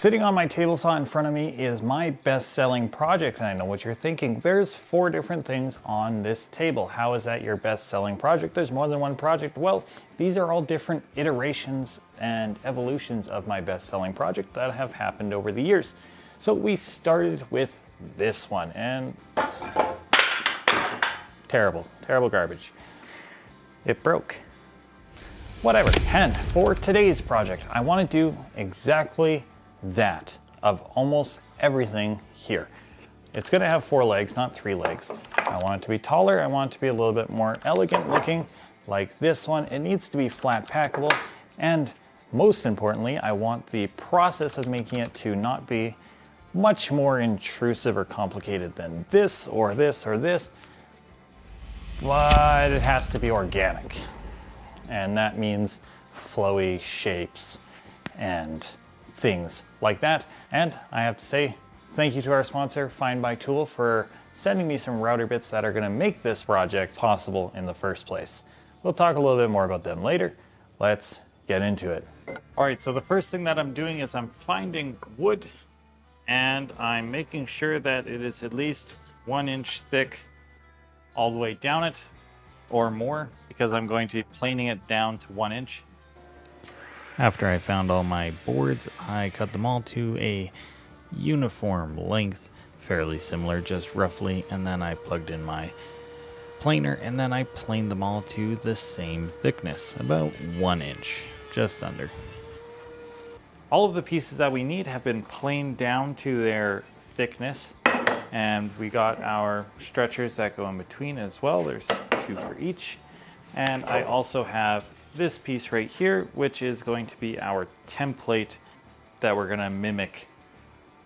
Sitting on my table saw in front of me is my best-selling project, and I know what you're thinking. There's 4 different things on this table. How is that your best-selling project? There's more than one project. Well, these are all different iterations and evolutions of my best-selling project that have happened over the years. So we started with this one, and terrible garbage. It broke. Whatever. And for today's project, I want to do exactly that of almost everything here. It's going to have 4 legs, not 3 legs. I want it to be taller. I want it to be a little bit more elegant looking, like this one. It needs to be flat packable, and most importantly, I want the process of making it to not be much more intrusive or complicated than this or this or this, but it has to be organic. And that means flowy shapes and things like that. And I have to say thank you to our sponsor, FindBuyTool, for sending me some router bits that are going to make this project possible in the first place. We'll talk a little bit more about them later. Let's get into it. All right, so the first thing that I'm doing is I'm finding wood, and I'm making sure that it is at least 1 inch thick all the way down it or more, because I'm going to be planing it down to 1 inch. After I found all my boards, I cut them all to a uniform length, fairly similar, just roughly, and then I plugged in my planer, and then I planed them all to the same thickness, about 1 inch, just under. All of the pieces that we need have been planed down to their thickness, and we got our stretchers that go in between as well. There's 2 for each, and I also have this piece right here, which is going to be our template that we're going to mimic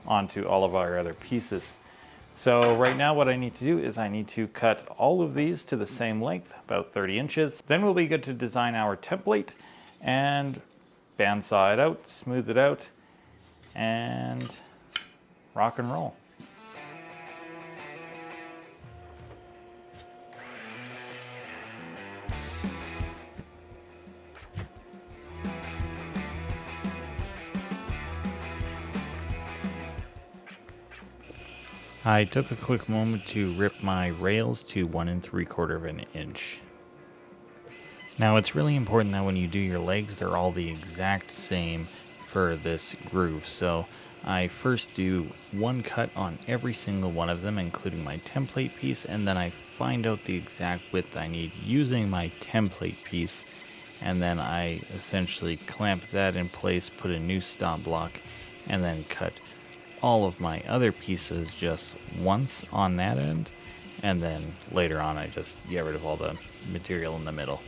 onto all of our other pieces. So right now what I need to do is I need to cut all of these to the same length, about 30 inches. Then we'll be good to design our template and bandsaw it out, smooth it out, and rock and roll. I took a quick moment to rip my rails to 1 3/4 inch. Now it's really important that when you do your legs, they're all the exact same for this groove. So I first do 1 cut on every single one of them, including my template piece, and then I find out the exact width I need using my template piece, and then I essentially clamp that in place, put a new stop block, and then cut all of my other pieces just once on that end, and then later on I just get rid of all the material in the middle.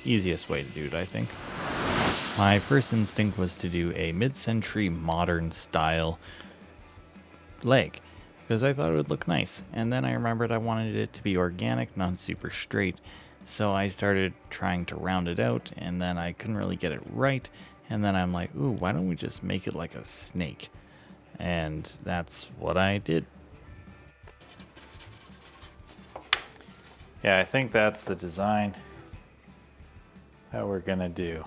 Easiest way to do it, I think. My first instinct was to do a mid-century modern style leg, because I thought it would look nice, and then I remembered I wanted it to be organic, not super straight, so I started trying to round it out, and then I couldn't really get it right, and then I'm like, ooh, why don't we just make it like a snake? And that's what I did. Yeah, I think that's the design that we're gonna do.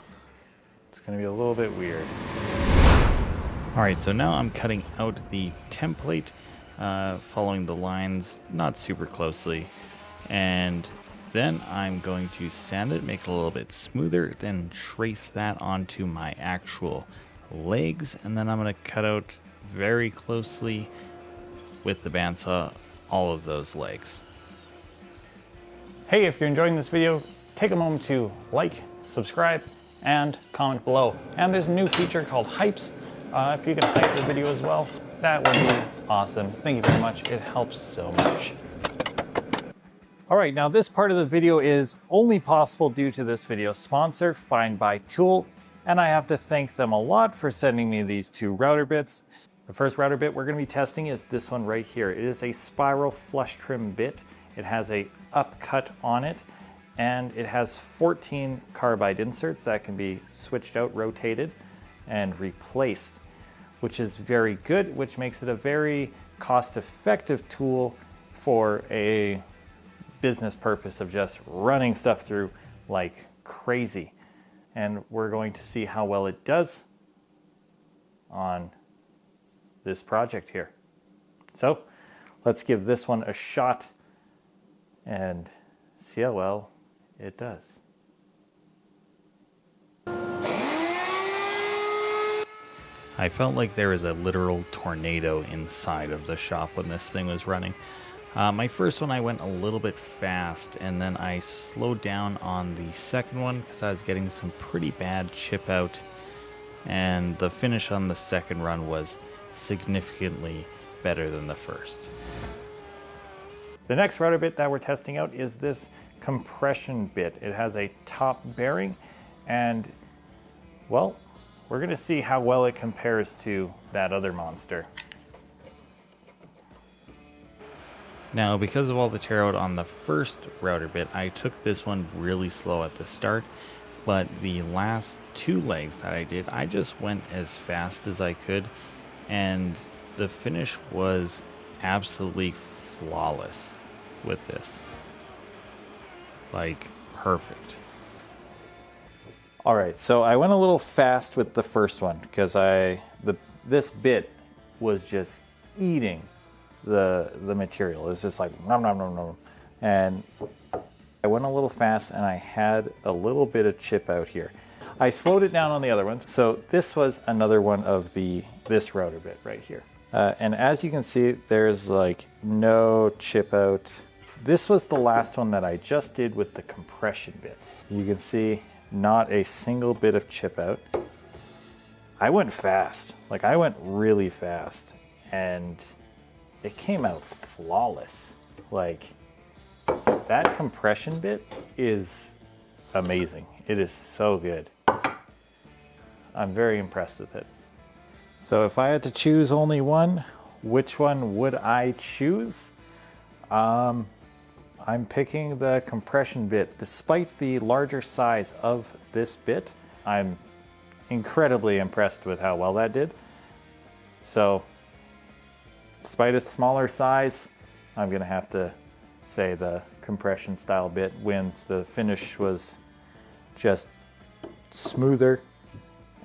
It's gonna be a little bit weird. All right, so now I'm cutting out the template, following the lines not super closely, and then I'm going to sand it, make it a little bit smoother, then trace that onto my actual legs, and then I'm gonna cut out very closely with the bandsaw all of those legs. Hey, if you're enjoying this video, take a moment to like, subscribe, and comment below. And there's a new feature called hypes. If you can hype the video as well, that would be awesome. Thank you very much. It helps so much. All right, now this part of the video is only possible due to this video's sponsor, FindBuyTool, and I have to thank them a lot for sending me these 2 router bits. The first router bit we're going to be testing is this one right here. It is a spiral flush trim bit. It has a upcut on it, and it has 14 carbide inserts that can be switched out, rotated, and replaced, which is very good, which makes it a very cost-effective tool for a business purpose of just running stuff through like crazy. And we're going to see how well it does on this project here. So let's give this one a shot and see how well it does. I felt like there was a literal tornado inside of the shop when this thing was running. My first one I went a little bit fast, and then I slowed down on the second one because I was getting some pretty bad chip out, and the finish on the second run was significantly better than the first. The next router bit that we're testing out is this compression bit. It has a top bearing, and well, we're going to see how well it compares to that other monster. Now, because of all the tear out on the first router bit, I took this one really slow at the start, but the last two legs that I did, I just went as fast as I could, and the finish was absolutely flawless with this. Like, perfect. All right, so I went a little fast with the first one because this bit was just eating the material. It was just like nom nom nom nom, and I went a little fast and I had a little bit of chip out here. I slowed it down on the other one, so this was another one of this router bit right here, and as you can see, there's like no chip out. This was the last one that I just did with the compression bit. You can see not a single bit of chip out. I went fast, like I went really fast, and it came out flawless. Like, that compression bit is amazing. It is so good. I'm very impressed with it. So if I had to choose only one, which one would I choose? I'm picking the compression bit. Despite the larger size of this bit, I'm incredibly impressed with how well that did. So, despite its smaller size, I'm gonna have to say the compression style bit wins. The finish was just smoother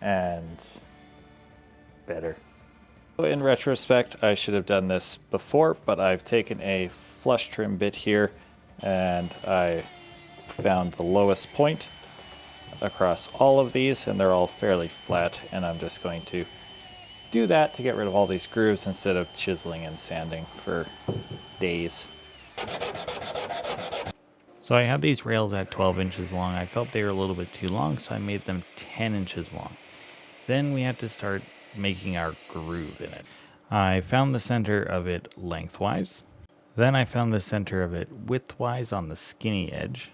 and better. In retrospect, I should have done this before, but I've taken a flush trim bit here and I found the lowest point across all of these, and they're all fairly flat, and I'm just going to do that to get rid of all these grooves instead of chiseling and sanding for days. So I had these rails at 12 inches long. I felt they were a little bit too long, so I made them 10 inches long. Then we had to start making our groove in it. I found the center of it lengthwise. Then I found the center of it widthwise on the skinny edge.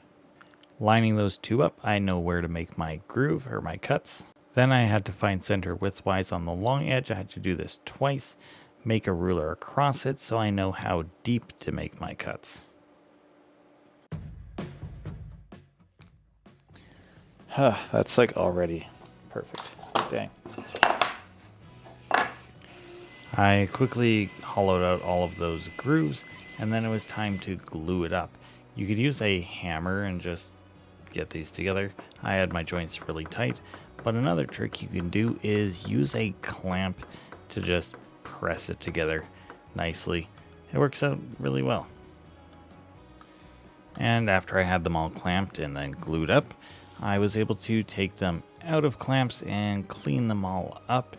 Lining those two up, I know where to make my groove or my cuts. Then I had to find center widthwise on the long edge. I had to do this twice, make a ruler across it so I know how deep to make my cuts. That's like already perfect. Dang. I quickly hollowed out all of those grooves, and then it was time to glue it up. You could use a hammer and just get these together. I had my joints really tight, but another trick you can do is use a clamp to just press it together nicely. It works out really well. And after I had them all clamped and then glued up, I was able to take them out of clamps and clean them all up,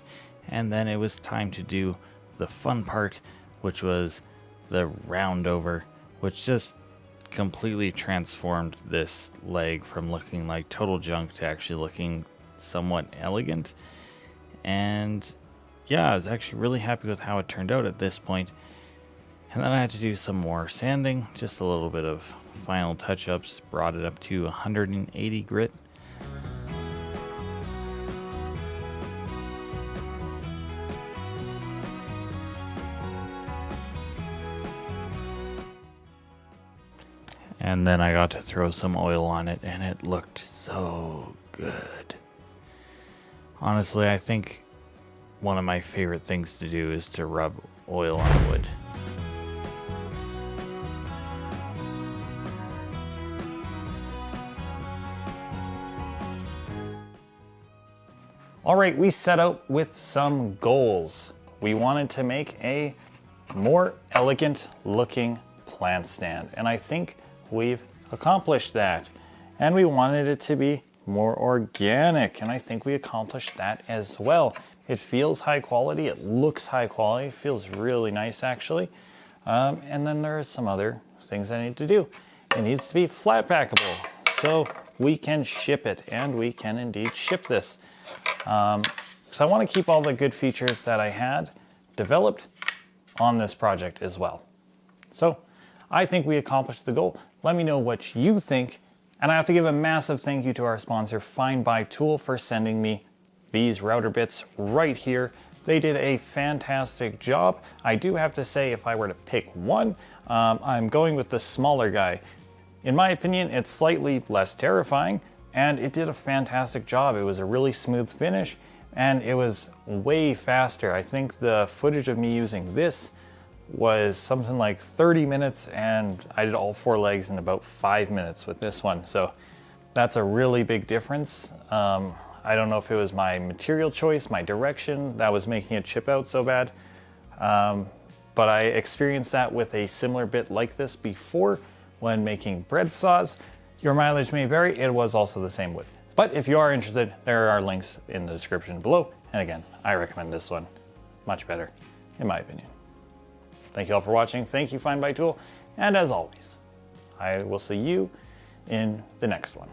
and then it was time to do the fun part, which was the round over, which just completely transformed this leg from looking like total junk to actually looking somewhat elegant. And yeah, I was actually really happy with how it turned out at this point. And then I had to do some more sanding, just a little bit of final touch-ups, brought it up to 180 grit. And then I got to throw some oil on it, and it looked so good. Honestly, I think one of my favorite things to do is to rub oil on wood. All right, we set out with some goals. we wanted to make a more elegant looking plant stand, and I think we've accomplished that. And we wanted it to be more organic, and I think we accomplished that as well. It feels high quality, it looks high quality, it feels really nice actually. And then there are some other things I need to do. It needs to be flat packable, so we can ship it, and we can indeed ship this. So I want to keep all the good features that I had developed on this project as well. So I think we accomplished the goal. Let me know what you think. And I have to give a massive thank you to our sponsor, FindBuyTool, for sending me these router bits right here. They did a fantastic job. I do have to say, if I were to pick one, I'm going with the smaller guy. In my opinion, it's slightly less terrifying, and it did a fantastic job. It was a really smooth finish, and it was way faster. I think the footage of me using this was something like 30 minutes, and I did all 4 legs in about 5 minutes with this one. So that's a really big difference. I don't know if it was my material choice, my direction, that was making it chip out so bad. But I experienced that with a similar bit like this before when making bread saws. Your mileage may vary, it was also the same wood. But if you are interested, there are links in the description below. And again, I recommend this one. Much better, in my opinion. Thank you all for watching. Thank you, FindBuyTool. And as always, I will see you in the next one.